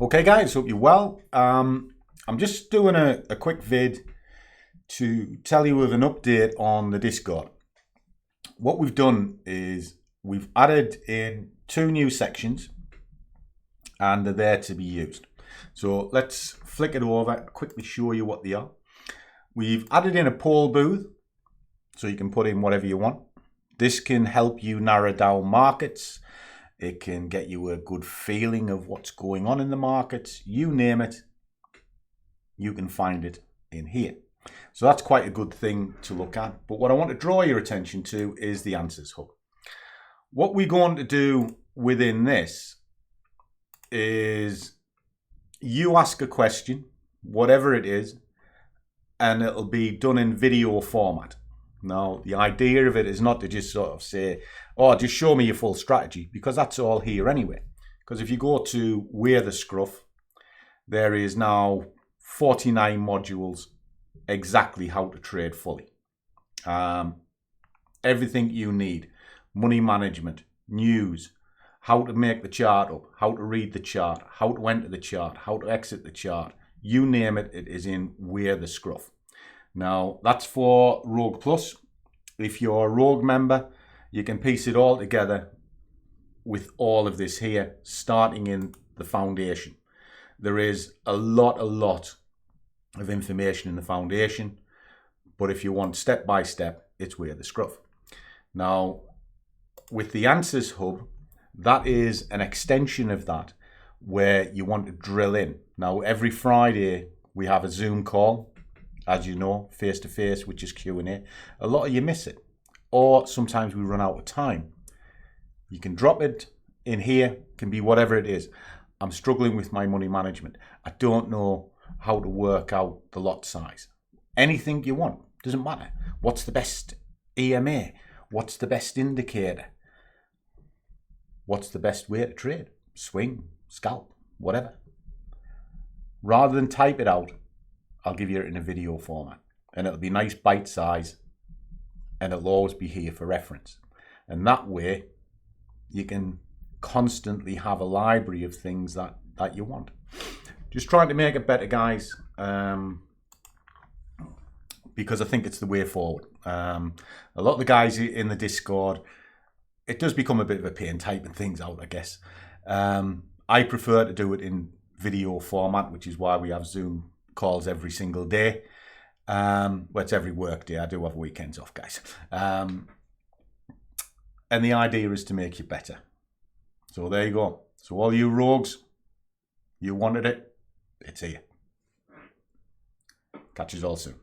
Okay guys, hope you're well. I'm just doing a quick vid to tell you of an update on the Discord. What we've done is we've added in 2 new sections and they're there to be used. So let's flick it over, quickly show you what they are. We've added in a poll booth so you can put in whatever you want. This can help you narrow down markets. It can get you a good feeling of what's going on in the markets. You name it, you can find it in here. So that's quite a good thing to look at. But what I want to draw your attention to is the Answers Hub. What we're going to do within this is you ask a question, whatever it is, and it'll be done in video format. Now, the idea of it is not to just sort of say, oh, just show me your full strategy, because that's all here anyway. Because if you go to Wear the Scruff, there is now 49 modules exactly how to trade fully. Everything you need, money management, news, how to make the chart up, how to read the chart, how to enter the chart, how to exit the chart, you name it, it is in Wear the Scruff. Now, that's for Rogue Plus. If you're a Rogue member, you can piece it all together with all of this here, starting in the foundation. There is a lot of information in the foundation, but if you want step by step, it's Wear the Scruff. Now, with the Answers Hub, that is an extension of that, where you want to drill in. Now, every Friday, we have a Zoom call, as you know, face-to-face, which is Q&A. A lot of you miss it, or sometimes we run out of time. You can drop it in here, can be whatever it is. I'm struggling with my money management. I don't know how to work out the lot size. Anything you want, doesn't matter. What's the best EMA? What's the best indicator? What's the best way to trade? Swing, scalp, whatever. Rather than type it out, I'll give you it in a video format, and it'll be nice bite size, and it'll always be here for reference. And that way you can constantly have a library of things that you want. Just trying to make it better, guys, because I think it's the way forward. A lot of the guys in the Discord, it does become a bit of a pain typing things out, I guess. I prefer to do it in video format, which is why we have Zoom calls every single day. Well, it's every work day. I do have weekends off, guys. And the idea is to make you better. So there you go. So all you rogues, you wanted it, it's here. Catch you all soon.